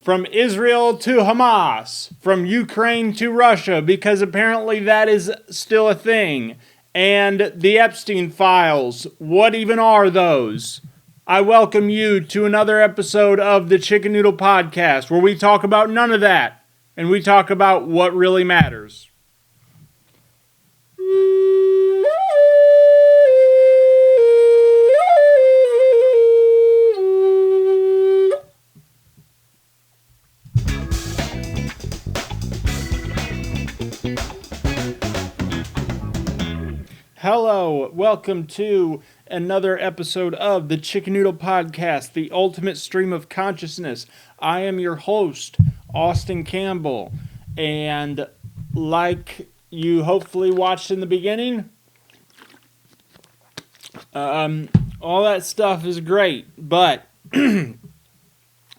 from Israel to Hamas, from Ukraine to Russia, because apparently that is still a thing, and the Epstein files. What even are those? I welcome you to another episode of the Chicken Noodle Podcast, where we talk about none of that, and we talk about what really matters. Hello, welcome to another episode of the Chicken Noodle Podcast, the ultimate stream of consciousness. I am your host, Austin Campbell, and like you hopefully watched in the beginning, all that stuff is great, but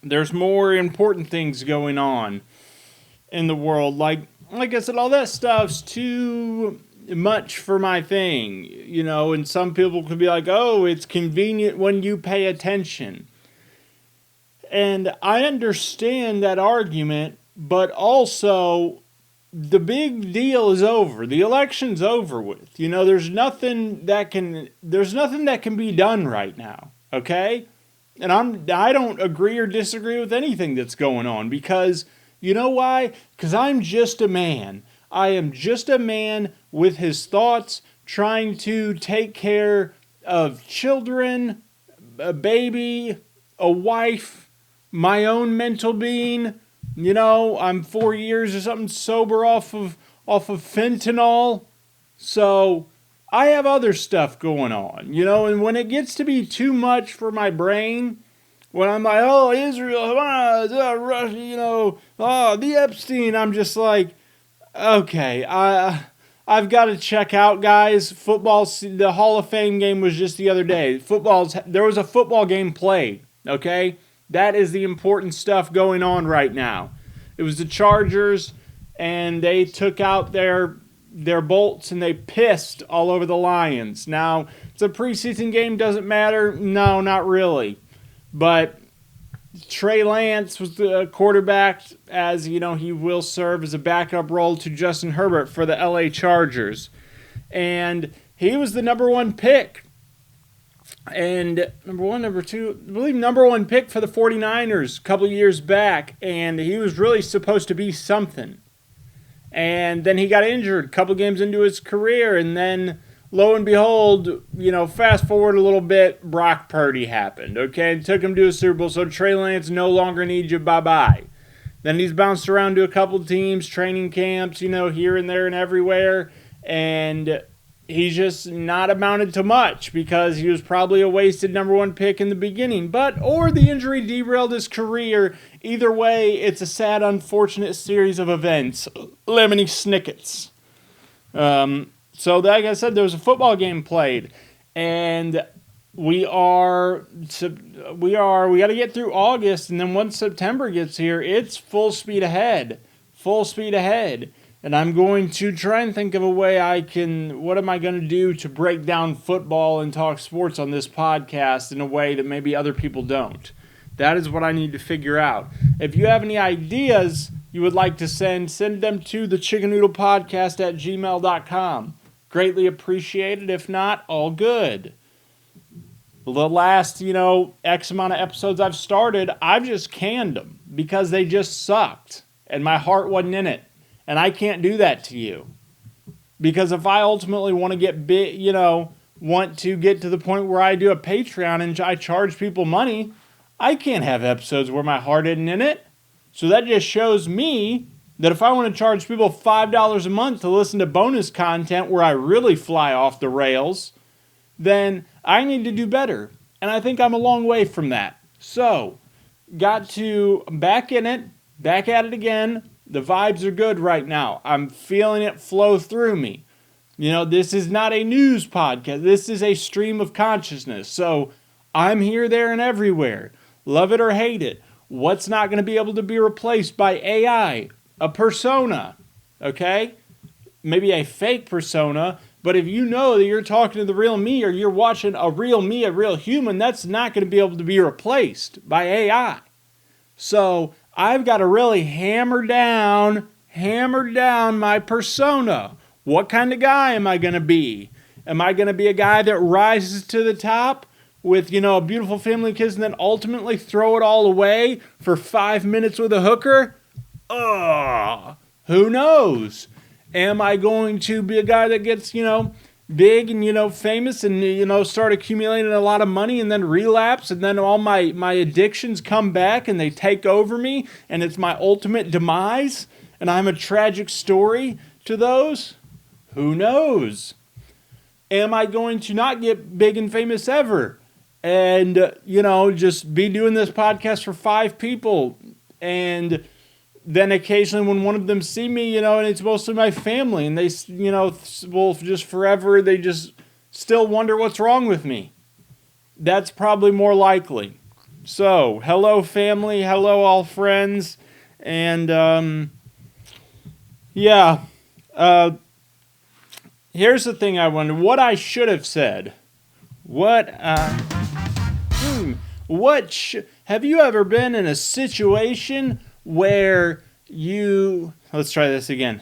there's more important things going on in the world. Like I said, all that stuff's too much for my thing, and some people could be like, oh, it's convenient when you pay attention. And I understand that argument, but also the big deal is over. The election's over with. There's nothing that can be done right now, okay? And I don't agree or disagree with anything that's going on, because you know why? Because I'm just a man. I am just a man with his thoughts, trying to take care of children, a baby, a wife, my own mental being. I'm 4 years or something sober off of fentanyl. So I have other stuff going on, and when it gets to be too much for my brain, when I'm like, oh, Israel, Russia, the Epstein, I'm just like, okay, I've got to check out, guys. The Hall of Fame game was just the other day. There was a football game played, okay? That is the important stuff going on right now. It was the Chargers, and they took out their bolts, and they pissed all over the Lions. Now, it's a preseason game, doesn't matter? No, not really. But Trey Lance was the quarterback, as he will serve as a backup role to Justin Herbert for the LA Chargers. And he was the number one pick. And number one pick for the 49ers a couple of years back. And he was really supposed to be something. And then he got injured a couple games into his career, and then lo and behold, fast forward a little bit, Brock Purdy happened, okay? And took him to a Super Bowl, so Trey Lance no longer needs you, bye-bye. Then he's bounced around to a couple teams, training camps, here and there and everywhere, and he's just not amounted to much because he was probably a wasted number one pick in the beginning. Or the injury derailed his career. Either way, it's a sad, unfortunate series of events. Lemony Snickets. So, like I said, there was a football game played, and we got to get through August, and then once September gets here, it's full speed ahead, and I'm going to try and think of a way what am I going to do to break down football and talk sports on this podcast in a way that maybe other people don't. That is what I need to figure out. If you have any ideas you would like to send them to the chickennoodlepodcast@gmail.com. Greatly appreciated. If not, all good. The last, X amount of episodes I've started, I've just canned them because they just sucked and my heart wasn't in it. And I can't do that to you. Because if I ultimately want to get want to get to the point where I do a Patreon and I charge people money, I can't have episodes where my heart isn't in it. So that just shows me that if I want to charge people $5 a month to listen to bonus content where I really fly off the rails, then I need to do better. And I think I'm a long way from that. So, got to back at it again. The vibes are good right now. I'm feeling it flow through me. This is not a news podcast. This is a stream of consciousness. So, I'm here, there, and everywhere. Love it or hate it. What's not going to be able to be replaced by AI? A persona, okay? Maybe a fake persona, but if you know that you're talking to the real me or you're watching a real me, a real human, that's not going to be able to be replaced by AI. So I've got to really hammer down my persona. What kind of guy am I going to be? Am I going to be a guy that rises to the top with, a beautiful family of kids and then ultimately throw it all away for 5 minutes with a hooker? Who knows? Am I going to be a guy that gets, big and, famous and, start accumulating a lot of money and then relapse and then all my addictions come back and they take over me and it's my ultimate demise and I'm a tragic story to those? Who knows? Am I going to not get big and famous ever and, just be doing this podcast for 5 people and then occasionally when one of them see me, and it's mostly my family and they, will just forever, they just still wonder what's wrong with me. That's probably more likely. So, hello family, hello all friends, and here's the thing I wonder, what I should have said. Have you ever been in a situation where let's try this again.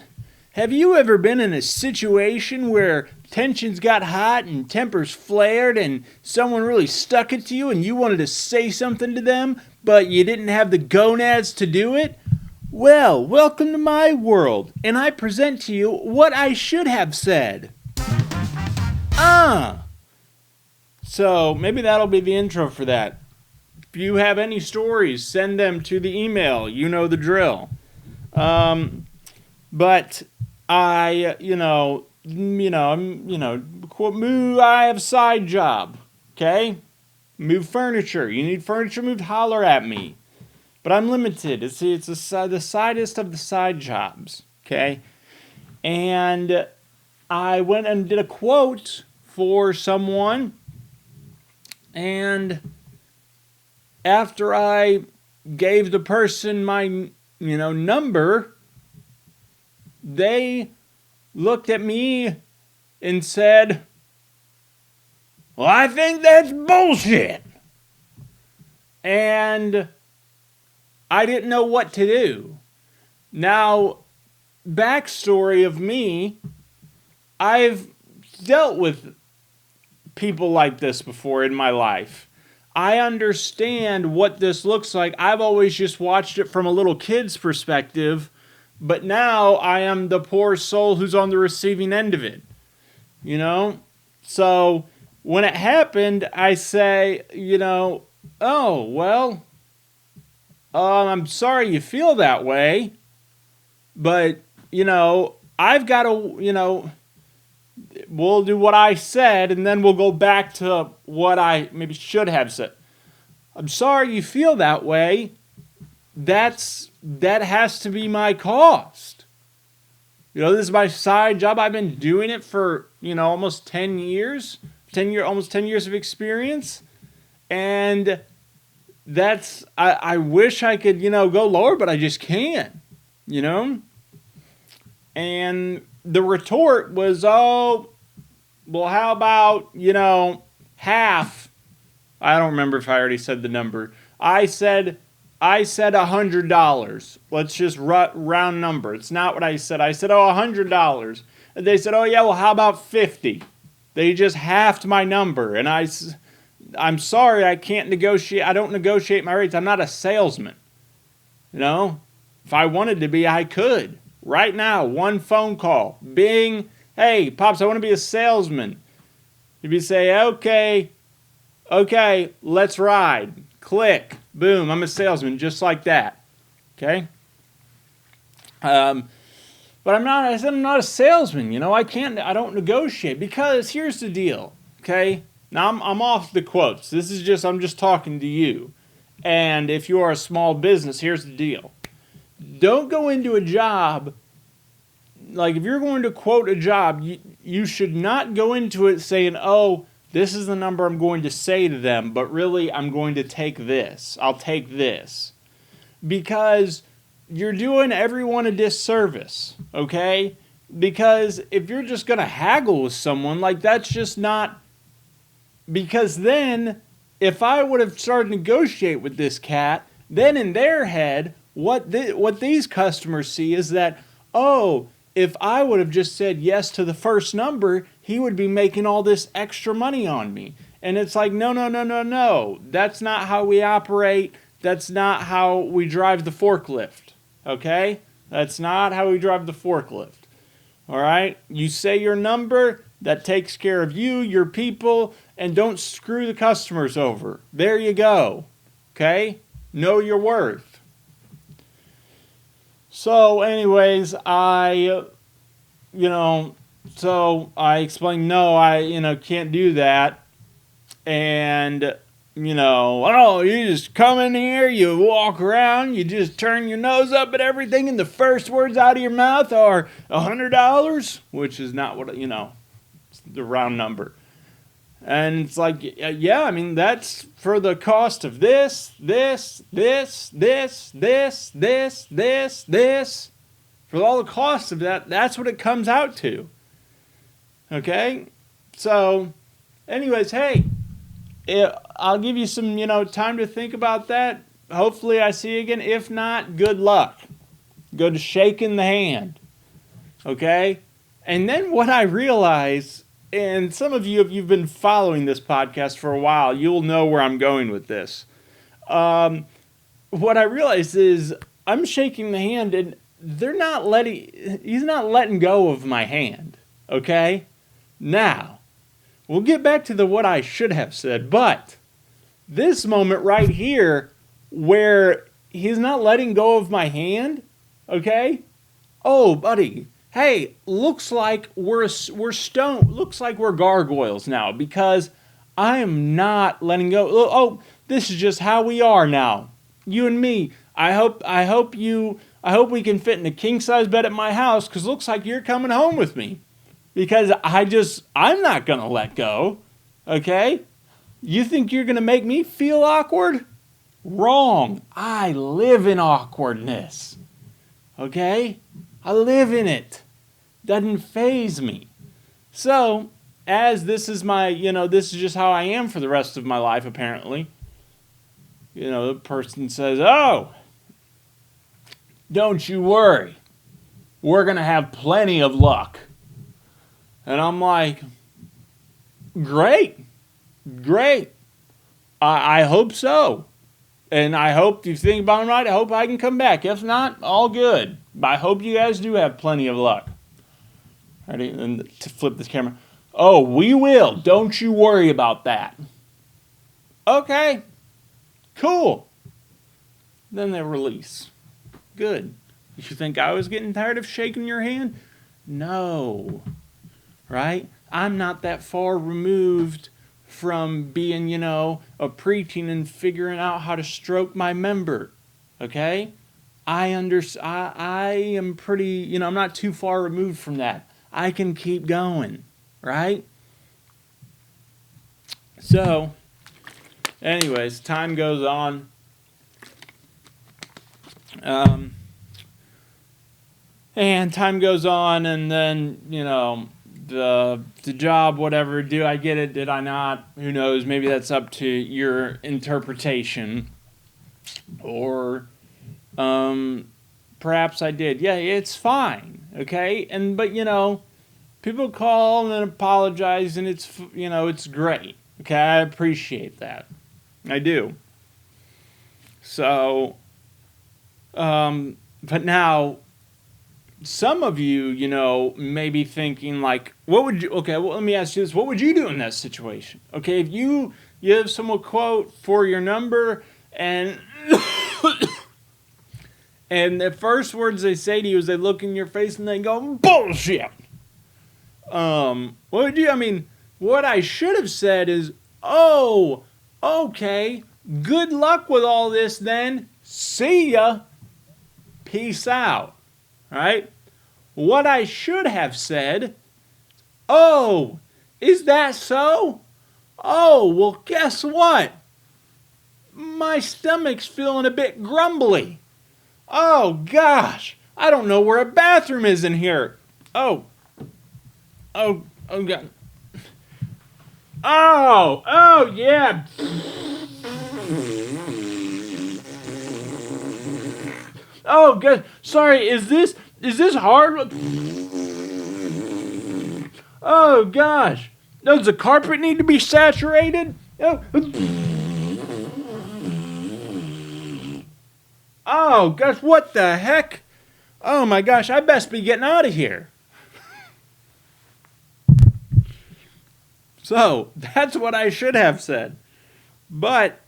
Have you ever been in a situation where tensions got hot and tempers flared and someone really stuck it to you and you wanted to say something to them, but you didn't have the gonads to do it? Well, welcome to my world, and I present to you what I should have said. So, maybe that'll be the intro for that. If you have any stories, send them to the email. You know the drill. But I, I have a side job. Okay? Move furniture. You need furniture moved, holler at me. But I'm limited. It's the sidest of the side jobs. Okay? And I went and did a quote for someone. And after I gave the person my, number, they looked at me and said, well, I think that's bullshit. And I didn't know what to do. Now, backstory of me, I've dealt with people like this before in my life. I understand what this looks like. I've always just watched it from a little kid's perspective, but now I am the poor soul who's on the receiving end of it. So when it happened, I say, I'm sorry you feel that way, but, I've got to, we'll do what I said, and then we'll go back to what I maybe should have said. I'm sorry you feel that way. That has to be my cost. This is my side job. I've been doing it for, almost 10 years. Almost 10 years of experience. And I wish I could, go lower, but I just can't, And the retort was, well, how about, half? I don't remember if I already said the number. I said $100. Let's just round number. It's not what I said. I said, $100. And they said, yeah, well, how about 50? They just halved my number. And I'm sorry, I can't negotiate. I don't negotiate my rates. I'm not a salesman. If I wanted to be, I could. Right now, one phone call. Bing. Hey, Pops, I want to be a salesman. You'd be say, okay, let's ride. Click. Boom, I'm a salesman, just like that. Okay? But I'm not a salesman, I don't negotiate, because here's the deal, okay? Now, I'm off the quotes. I'm just talking to you. And if you are a small business, here's the deal. Don't go into a job, like if you're going to quote a job, you should not go into it saying, this is the number I'm going to say to them, but really I'm going to take this. I'll take this. Because you're doing everyone a disservice, okay? Because if you're just going to haggle with someone, that's just not... Because then, if I would have started to negotiate with this cat, then in their head, what these customers see is that, oh, if I would have just said yes to the first number, he would be making all this extra money on me. And it's like, no, no, no, no, no. That's not how we operate. That's not how we drive the forklift. Okay? That's not how we drive the forklift. All right? You say your number, that takes care of you, your people, and don't screw the customers over. There you go. Okay? Know your worth. So anyways, I explained, no, I can't do that. And, oh, you just come in here, you walk around, you just turn your nose up at everything, and the first words out of your mouth are $100, which is not what, it's the round number. And it's like, yeah, I mean, that's for the cost of this. For all the cost of that, that's what it comes out to. Okay? So, anyways, hey, I'll give you some, time to think about that. Hopefully I see you again. If not, good luck. Go to shaking the hand. Okay? And then what I realize, and some of you, if you've been following this podcast for a while, you'll know where I'm going with this. What I realize is I'm shaking the hand and he's not letting go of my hand. Okay? Now, we'll get back to what I should have said, but this moment right here where he's not letting go of my hand, okay? Oh, buddy, hey, looks like we're stone, looks like we're gargoyles now because I am not letting go. Oh, this is just how we are now. You and me. I hope we can fit in a king-size bed at my house because looks like you're coming home with me. Because I'm not going to let go, okay? You think you're going to make me feel awkward? Wrong. I live in awkwardness, okay? I live in it. Doesn't faze me. So, as this is this is just how I am for the rest of my life, apparently. The person says, oh, don't you worry. We're going to have plenty of luck. And I'm like, great. I hope so. And I hope, if you think about it right, I hope I can come back. If not, all good. But I hope you guys do have plenty of luck. Ready? And to flip this camera. Oh, we will. Don't you worry about that. Okay. Cool. Then they release. Good. You think I was getting tired of shaking your hand? No. Right? I'm not that far removed from being, a preaching and figuring out how to stroke my member. Okay? I am pretty, I'm not too far removed from that. I can keep going. Right? So, anyways, time goes on. And time goes on, and then, the job, whatever, do I get it, did I not? Who knows? Maybe that's up to your interpretation. Or perhaps I did. Yeah, it's fine, okay? But, people call and apologize, and it's, it's great. Okay, I appreciate that. I do. So, but now, some of you, may be thinking like, what would you, okay, well, let me ask you this. What would you do in that situation? Okay, if you have someone quote for your number and and the first words they say to you is they look in your face and they go, bullshit. What would you, what I should have said is, oh, okay, good luck with all this then. See ya. Peace out. Right? What I should have said, oh, is that so? Oh, well, guess what? My stomach's feeling a bit grumbly. Oh, gosh, I don't know where a bathroom is in here. Oh, God. Oh, yeah. Oh, good. Sorry, is this hard? Oh, gosh. Does the carpet need to be saturated? Oh, gosh, what the heck? Oh, my gosh, I best be getting out of here. So, that's what I should have said. But,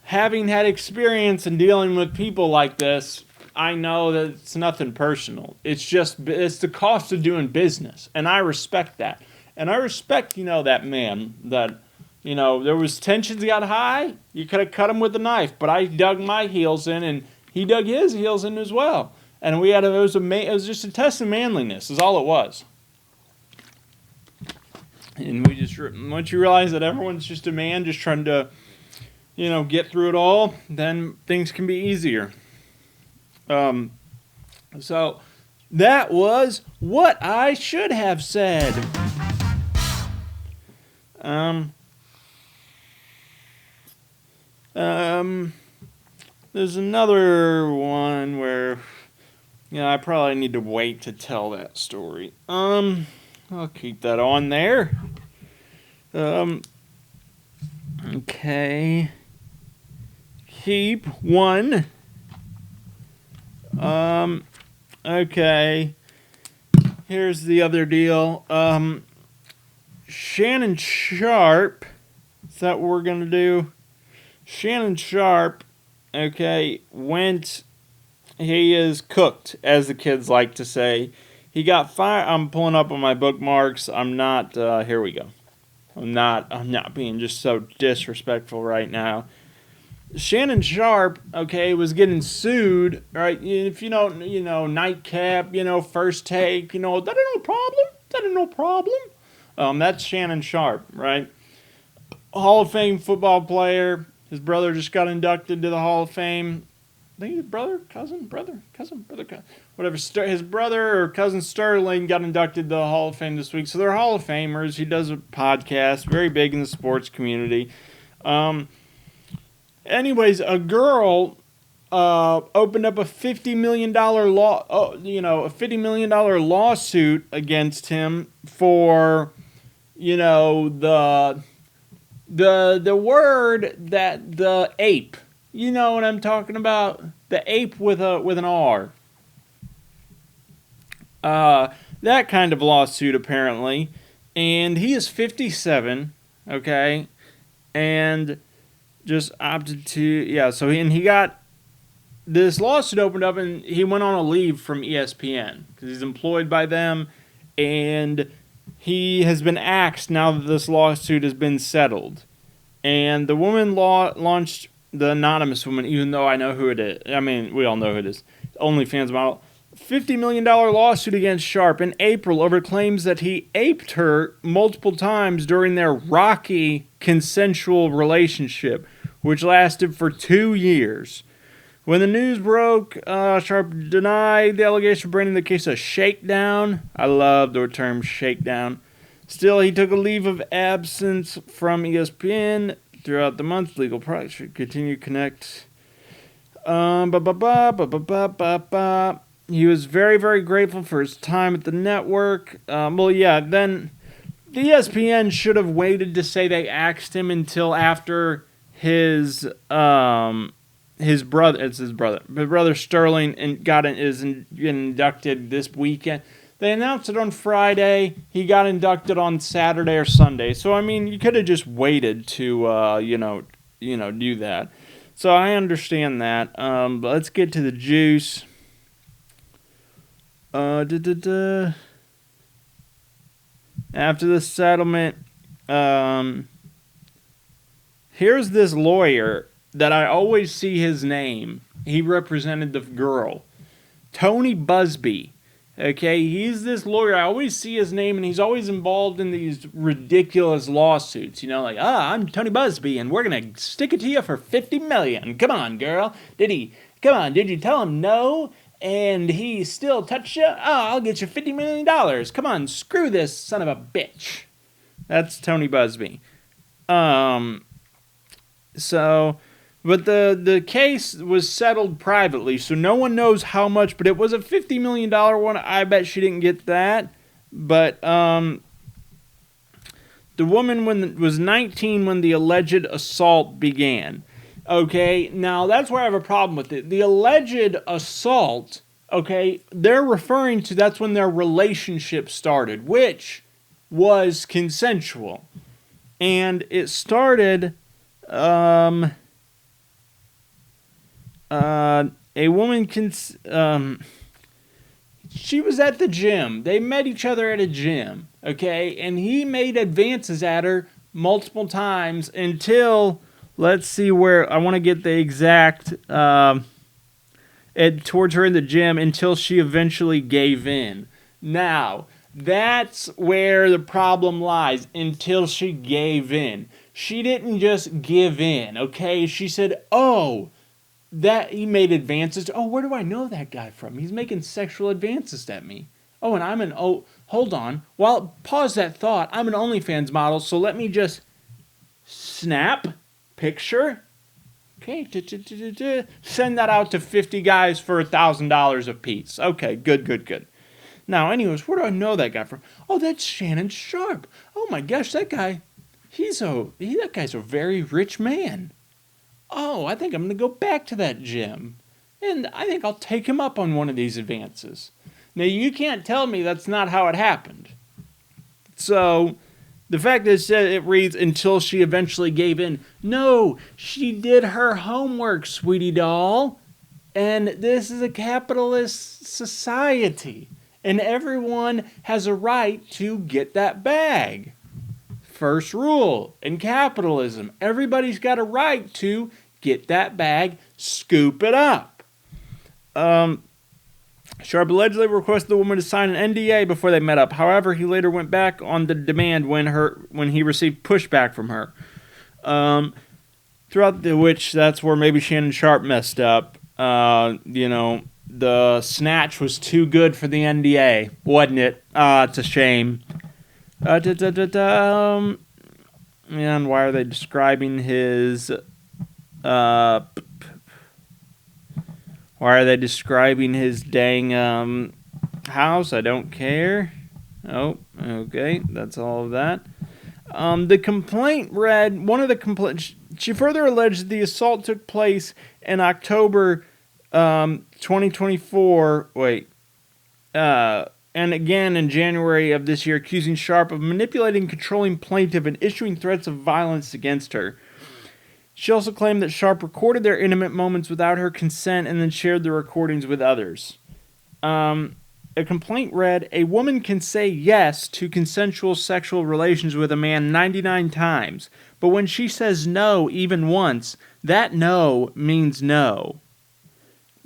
having had experience in dealing with people like this, I know that it's nothing personal. It's the cost of doing business. And I respect that. And I respect, that man that, there was tensions got high. You could have cut him with a knife. But I dug my heels in and he dug his heels in as well. And it was just a test of manliness is all it was. And once you realize that everyone's just a man just trying to, get through it all, then things can be easier. So that was what I should have said. There's another one where, I probably need to wait to tell that story. I'll keep that on there. Okay. Keep one. Okay. Here's the other deal. Shannon Sharpe. Is that what we're going to do? Shannon Sharpe, okay, he is cooked, as the kids like to say. He got fired. I'm pulling up on my bookmarks. I'm not, here we go. I'm not being just so disrespectful right now. Shannon Sharpe, okay, was getting sued, right? If you don't, Nightcap, First Take, that ain't no problem. That's Shannon Sharpe, right? Hall of Fame football player. His brother just got inducted to the Hall of Fame. I think his brother, cousin. Whatever. His brother or cousin Sterling got inducted to the Hall of Fame this week. So they're Hall of Famers. He does a podcast, very big in the sports community. Anyways, a girl opened up a $50 million lawsuit against him for, the word that the ape. You know what I'm talking about? The ape with an R. That kind of lawsuit, apparently. And he is 57, okay? And just opted to, so he got this lawsuit opened up and he went on a leave from ESPN because he's employed by them. And he has been axed now that this lawsuit has been settled. And the woman launched, the anonymous woman, even though I know who it is. I mean, we all know who it is. OnlyFans model. $50 million lawsuit against Sharpe in April over claims that he aped her multiple times during their rocky consensual relationship, which lasted for 2 years. When the news broke, Sharpe denied the allegation, branding the case a shakedown. I love the term shakedown. Still, he took a leave of absence from ESPN throughout the month. Legal products should continue to connect. He was very, very grateful for his time at the network. Then the ESPN should have waited to say they axed him until after his brother, Sterling, is inducted this weekend. They announced it on Friday. He got inducted on Saturday or Sunday. So I mean, you could have just waited to do that. So I understand that. But let's get to the juice. After the settlement, here's this lawyer that I always see his name. He represented the girl, Tony Busby. Okay, he's this lawyer. I always see his name, and he's always involved in these ridiculous lawsuits. I'm Tony Busby, and we're gonna stick it to you for $50 million. Come on, girl. Did you tell him no? And he still touched you? Oh, I'll get you $50 million. Come on, screw this son of a bitch. That's Tony Busby. So But the case was settled privately, so no one knows how much, but it was a $50 million one. I bet she didn't get that. But the woman was 19 when the alleged assault began. Okay, now that's where I have a problem with it. The alleged assault, okay, they're referring to that's when their relationship started, which was consensual. And it started... a woman she was at the gym. They met each other at a gym, okay? And he made advances at her multiple times until, let's see where, I want to get the exact, towards her in the gym until she eventually gave in. Now, that's where the problem lies, until she gave in. She didn't just give in, okay? She said, oh, that he made advances. Oh, where do I know that guy from? He's making sexual advances at me. Oh, and hold on. Well, pause that thought. I'm an OnlyFans model, so let me just snap, picture. Okay, send that out to 50 guys for $1,000 a piece. Okay, good. Now, anyways, where do I know that guy from? Oh, that's Shannon Sharpe. Oh my gosh, that guy, that guy's a very rich man. Oh, I think I'm going to go back to that gym. And I think I'll take him up on one of these advances. Now, you can't tell me that's not how it happened. So, the fact that it reads, until she eventually gave in. No, she did her homework, sweetie doll. And this is a capitalist society. And everyone has a right to get that bag. First rule in capitalism, everybody's got a right to get that bag, scoop it up. Sharpe allegedly requested the woman to sign an NDA before they met up. However, he later went back on the demand when he received pushback from her. Throughout which, that's where maybe Shannon Sharpe messed up. The snatch was too good for the NDA, wasn't it? It's a shame. And why are they describing his dang house? I don't care. Oh, okay, that's all of that. The complaint read, she further alleged the assault took place in October 2024. And again in January of this year, accusing Sharpe of manipulating and controlling plaintiff and issuing threats of violence against her. She also claimed that Sharpe recorded their intimate moments without her consent and then shared the recordings with others. A complaint read, a woman can say yes to consensual sexual relations with a man 99 times, but when she says no even once, that no means no.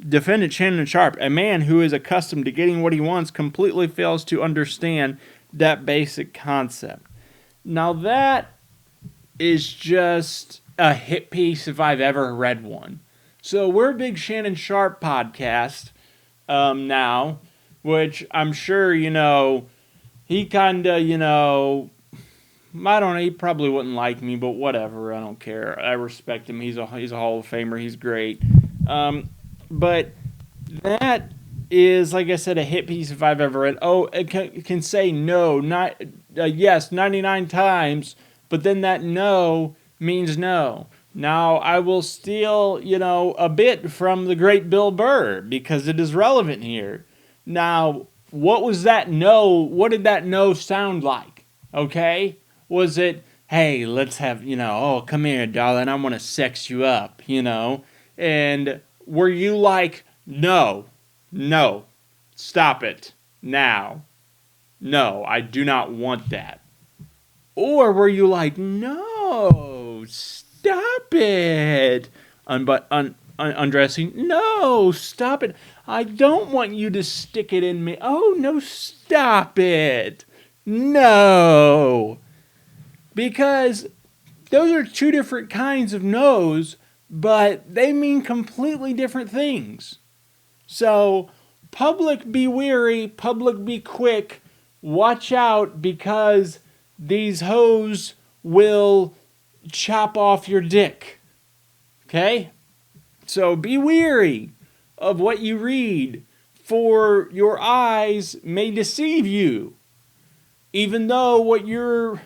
Defendant Shannon Sharpe, a man who is accustomed to getting what he wants, completely fails to understand that basic concept. Now that is just a hit piece if I've ever read one. So we're a big Shannon Sharpe podcast now, which I'm sure, he kind of, I don't know, he probably wouldn't like me, but whatever, I don't care. I respect him. He's a Hall of Famer. He's great. But that is, like I said, a hit piece if I've ever read. Oh, it can say no, not yes 99 times, but then that no means no. Now, I will steal, a bit from the great Bill Burr because it is relevant here. Now, what was that no? What did that no sound like? Okay? Was it, hey, let's have, oh, come here, darling, I want to sex you up, And were you like, no, stop it, now. No, I do not want that. Or were you like, no, stop it. Undressing, no, stop it. I don't want you to stick it in me. Oh, no, stop it. No. Because those are two different kinds of no's, but they mean completely different things. So, public be wary, public be quick, watch out because these hoes will chop off your dick. Okay? So be weary of what you read, for your eyes may deceive you, even though what you're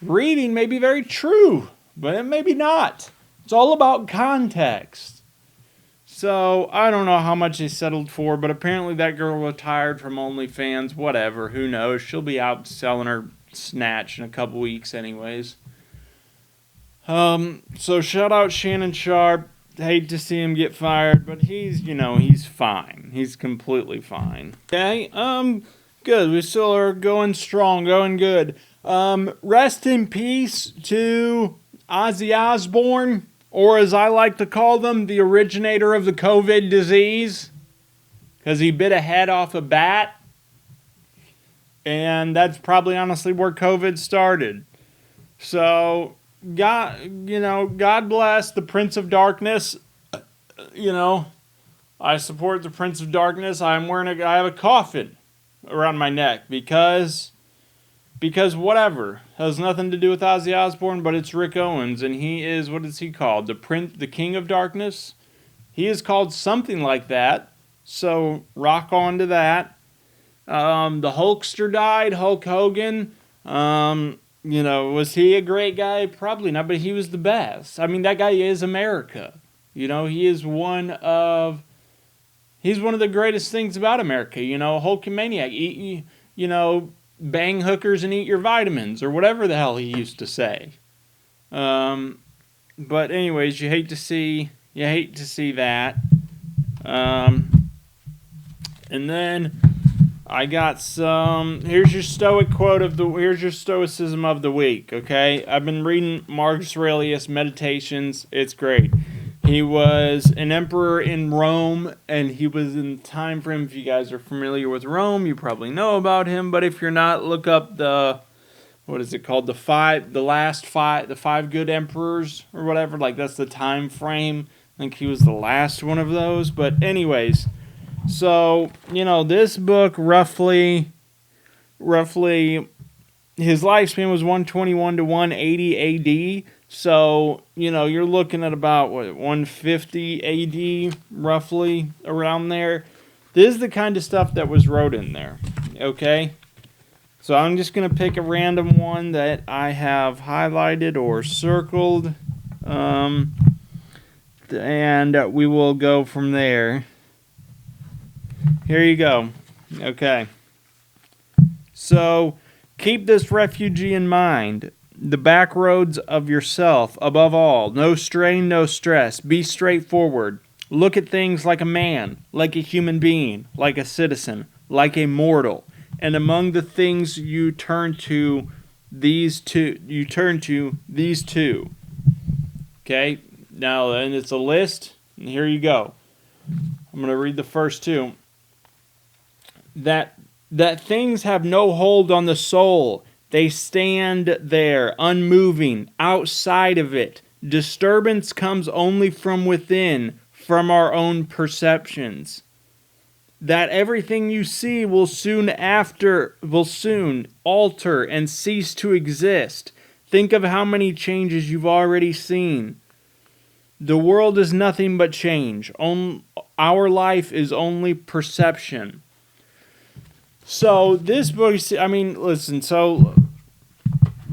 reading may be very true, but it may be not. It's all about context. So, I don't know how much they settled for, but apparently that girl retired from OnlyFans, whatever, who knows. She'll be out selling her snatch in a couple weeks anyways. So shout out Shannon Sharpe. Hate to see him get fired, but he's fine. He's completely fine. Okay, good. We still are going strong, going good. Rest in peace to Ozzy Osbourne, or as I like to call them, the originator of the COVID disease, because he bit a head off a bat, and that's probably honestly where COVID started. So, God bless the Prince of Darkness. I support the Prince of Darkness. I have a coffin around my neck because whatever. It has nothing to do with Ozzy Osbourne, but it's Rick Owens, and he is, what is he called? The King of Darkness? He is called something like that, so rock on to that. The Hulkster died, Hulk Hogan. Was he a great guy? Probably not, but he was the best. I mean, that guy is America. He's one of the greatest things about America. Hulkamaniac. Bang hookers and eat your vitamins, or whatever the hell he used to say. But anyways, you hate to see that. And then I got here's your here's your stoicism of the week, okay? I've been reading Marcus Aurelius' Meditations. It's great. He was an emperor in Rome, and he was in the time frame. If you guys are familiar with Rome, you probably know about him, but if you're not, look up the five good emperors, or whatever. Like, that's the time frame. I think he was the last one of those, but anyways. So, this book roughly, his lifespan was 121 to 180 AD. So, you're looking at about, 150 AD, roughly, around there. This is the kind of stuff that was wrote in there, okay? So I'm just going to pick a random one that I have highlighted or circled, and we will go from there. Here you go. Okay. So, keep this refugee in mind. The back roads of yourself, above all. No strain, no stress. Be straightforward. Look at things like a man, like a human being, like a citizen, like a mortal. And among the things you turn to these two. Okay? Now, and it's a list. And here you go. I'm going to read the first two. That things have no hold on the soul. They stand there, unmoving, outside of it. Disturbance comes only from within, from our own perceptions. That everything you see will soon alter and cease to exist. Think of how many changes you've already seen. The world is nothing but change. Our life is only perception. So this book, listen. So,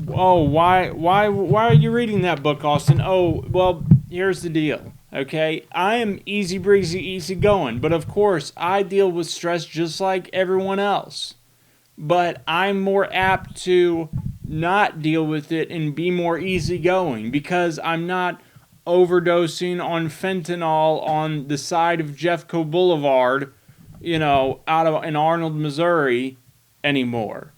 why are you reading that book, Austin? Oh, well, here's the deal. Okay, I am easy breezy, easy going, but of course I deal with stress just like everyone else. But I'm more apt to not deal with it and be more easygoing because I'm not overdosing on fentanyl on the side of Jeffco Boulevard, in Arnold, Missouri anymore.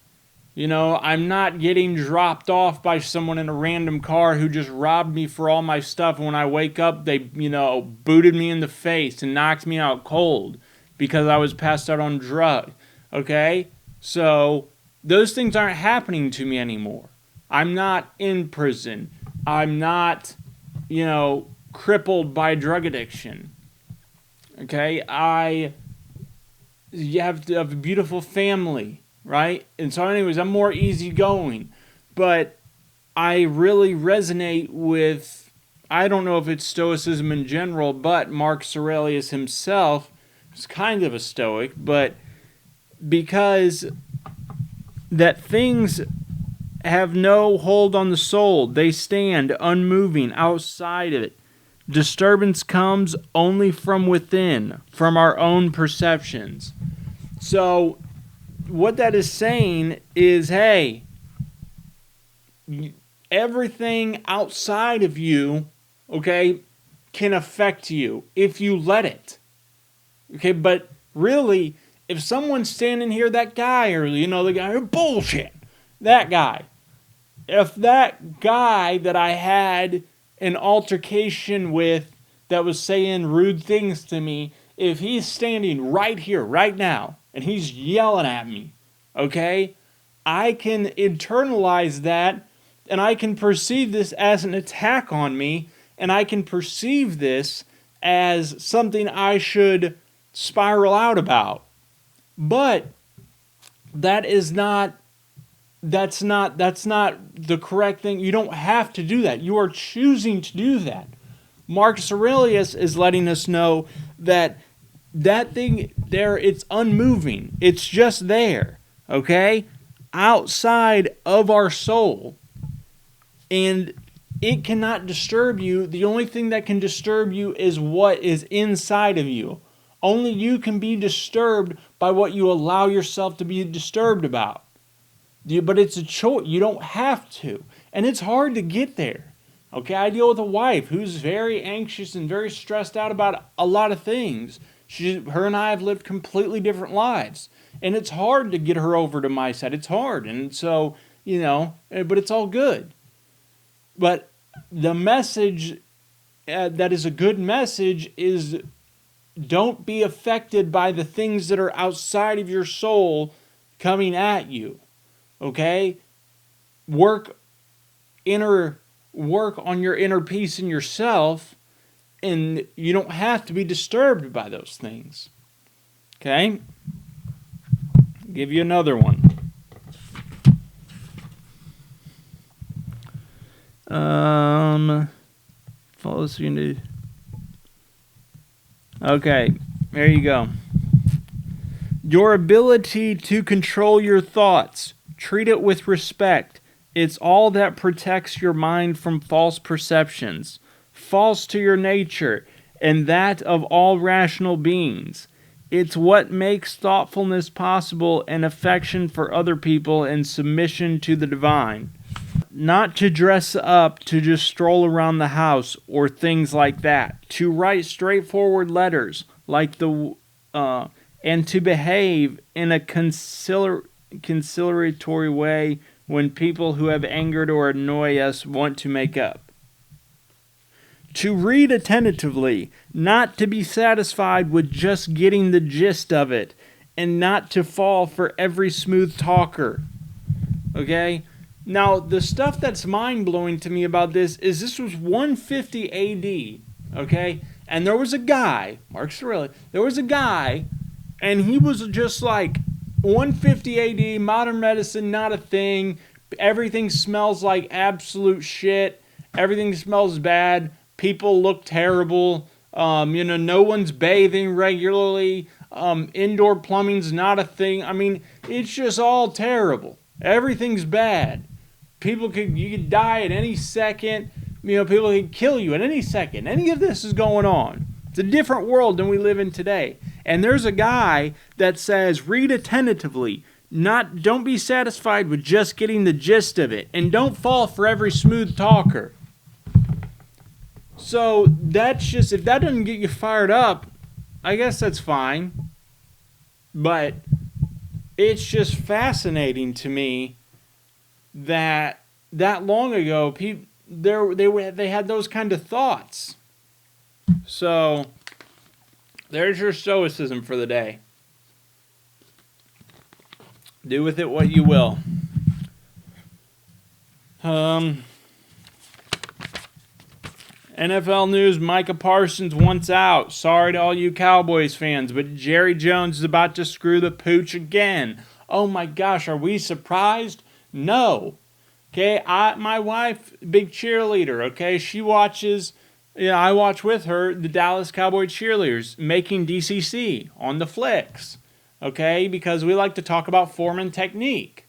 I'm not getting dropped off by someone in a random car who just robbed me for all my stuff. And when I wake up, they, booted me in the face and knocked me out cold because I was passed out on drugs. Okay? So, those things aren't happening to me anymore. I'm not in prison. I'm not, crippled by drug addiction. Okay? You have to have a beautiful family, right? And so anyways, I'm more easygoing. But I really resonate with I don't know if it's Stoicism in general, but Marcus Aurelius himself is kind of a Stoic, but because that things have no hold on the soul, they stand unmoving outside of it. Disturbance comes only from within, from our own perceptions. So, what that is saying is, hey, everything outside of you, okay, can affect you if you let it. Okay, but really, if someone's standing here, that guy, or, the guy, bullshit, that guy. If that guy that I had an altercation with that was saying rude things to me, if he's standing right here, right now, and he's yelling at me, okay, I can internalize that, and I can perceive this as an attack on me, and I can perceive this as something I should spiral out about. But that's not the correct thing. You don't have to do that. You are choosing to do that. Marcus Aurelius is letting us know that thing there, it's unmoving. It's just there, okay? Outside of our soul. And it cannot disturb you. The only thing that can disturb you is what is inside of you. Only you can be disturbed by what you allow yourself to be disturbed about. But it's a choice. You don't have to. And it's hard to get there. Okay, I deal with a wife who's very anxious and very stressed out about a lot of things. Her and I have lived completely different lives. And it's hard to get her over to my side. It's hard. And so, but it's all good. But the message that is a good message is, don't be affected by the things that are outside of your soul coming at you. Okay? Work on your inner peace in yourself, and you don't have to be disturbed by those things. Okay? I'll give you another one. Follow us into. Okay, there you go. Your ability to control your thoughts. Treat it with respect. It's all that protects your mind from false perceptions, false to your nature, and that of all rational beings. It's what makes thoughtfulness possible and affection for other people and submission to the divine. Not to dress up to just stroll around the house or things like that. To write straightforward letters like and to behave in a conciliatory way when people who have angered or annoy us want to make up. To read attentively, not to be satisfied with just getting the gist of it, and not to fall for every smooth talker. Okay? Now, the stuff that's mind-blowing to me about this was 150 AD, okay? And there was a guy, Marcus Aurelius, and he was just like, 150 AD, modern medicine, not a thing. Everything smells like absolute shit. Everything smells bad. People look terrible. No one's bathing regularly. Indoor plumbing's not a thing. I mean, it's just all terrible. Everything's bad. You could die at any second. People could kill you at any second. Any of this is going on. It's a different world than we live in today. And there's a guy that says, read attentively. Don't be satisfied with just getting the gist of it. And don't fall for every smooth talker. So that's just, if that doesn't get you fired up, I guess that's fine. But it's just fascinating to me that long ago, they had those kind of thoughts. So there's your stoicism for the day. Do with it what you will. NFL news, Micah Parsons wants out. Sorry to all you Cowboys fans, but Jerry Jones is about to screw the pooch again. Oh my gosh, are we surprised? No. Okay, my wife, big cheerleader, okay? She watches, I watch with her the Dallas Cowboy cheerleaders making DCC on the flicks, okay? Because we like to talk about form and technique.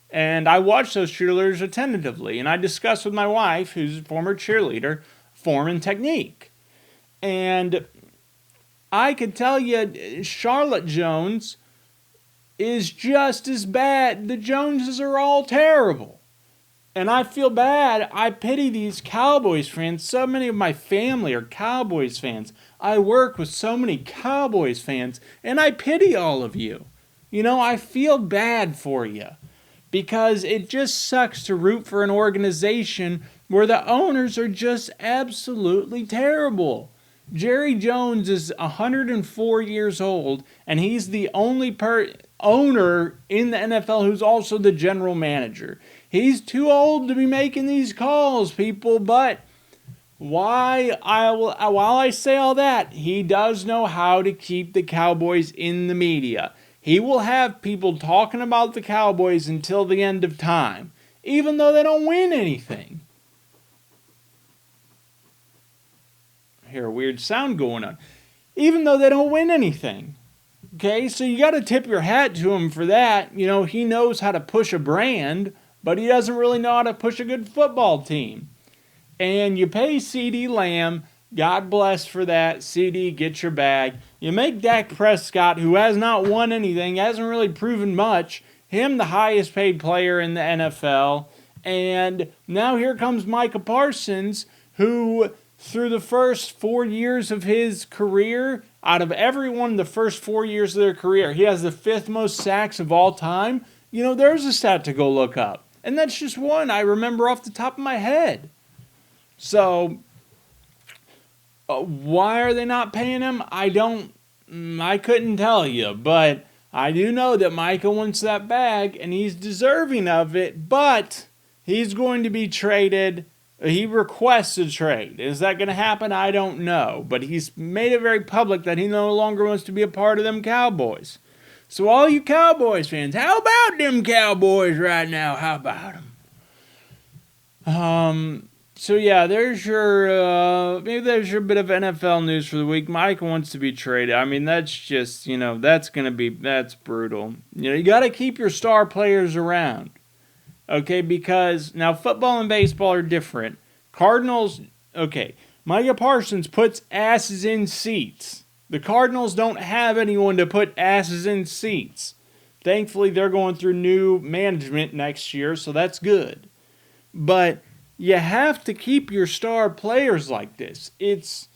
And I watch those cheerleaders attentively, and I discuss with my wife, who's a former cheerleader, form and technique. And I could tell you, Charlotte Jones is just as bad. The Joneses are all terrible. And I feel bad. I pity these Cowboys fans. So many of my family are Cowboys fans. I work with so many Cowboys fans, and I pity all of you. I feel bad for you. Because it just sucks to root for an organization where the owners are just absolutely terrible. Jerry Jones is 104 years old, and he's the only owner in the NFL who's also the general manager. He's too old to be making these calls, people, but while I say all that, he does know how to keep the Cowboys in the media. He will have people talking about the Cowboys until the end of time, even though they don't win anything. I hear a weird sound going on. Even though they don't win anything. Okay, so you got to tip your hat to him for that. He knows how to push a brand, but he doesn't really know how to push a good football team. And you pay CeeDee Lamb. God bless for that. CD, get your bag. You make Dak Prescott, who has not won anything, hasn't really proven much, him the highest paid player in the NFL. And now here comes Micah Parsons, who through the first 4 years of his career, out of everyone the first 4 years of their career, he has the 5th most sacks of all time. There's a stat to go look up. And that's just one I remember off the top of my head. So why are they not paying him? I couldn't tell you, but I do know that Micah wants that bag, and he's deserving of it, but he's going to be traded. He requests a trade. Is that going to happen? I don't know, but he's made it very public that he no longer wants to be a part of them Cowboys. So all you Cowboys fans, how about them Cowboys right now? How about them? So yeah, there's your maybe there's your bit of NFL news for the week. Mike wants to be traded. I mean, that's just that's brutal. You got to keep your star players around, okay? Because now football and baseball are different. Cardinals, okay. Micah Parsons puts asses in seats. The Cardinals don't have anyone to put asses in seats. Thankfully, they're going through new management next year, so that's good. But you have to keep your star players like this. It's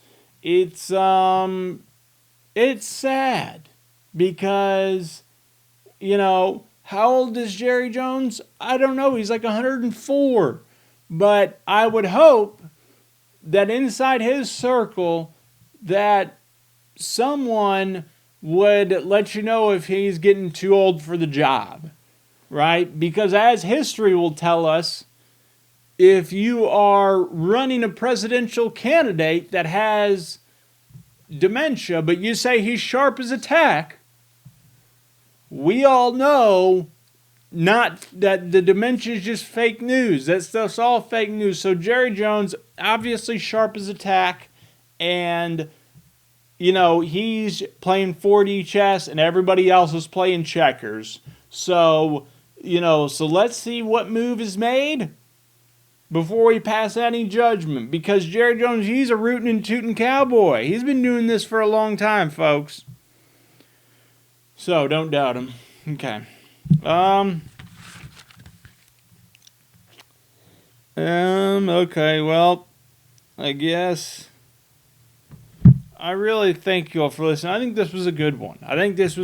sad because, how old is Jerry Jones? I don't know. He's like 104. But I would hope that inside his circle that someone would let you know if he's getting too old for the job, right? Because as history will tell us, if you are running a presidential candidate that has dementia, but you say he's sharp as a tack, we all know not that the dementia is just fake news. That's all fake news. So Jerry Jones, obviously sharp as a tack, and he's playing 4D chess and everybody else is playing checkers. So let's see what move is made before we pass any judgment. Because Jerry Jones, he's a rootin' and tootin' cowboy. He's been doing this for a long time, folks. So don't doubt him. Okay. Okay, well, I guess I really thank you all for listening. I think this was a good one. And this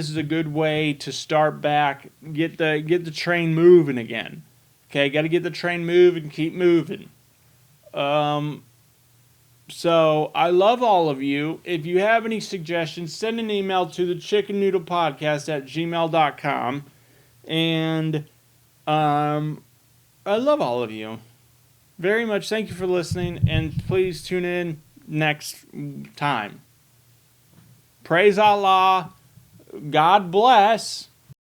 is a good way to start back, get the train moving again. Okay, got to get the train moving, keep moving. So I love all of you. If you have any suggestions, send an email to the chickennoodlepodcast@gmail.com. And I love all of you very much. Thank you for listening, and please tune in next time. Praise Allah. God bless.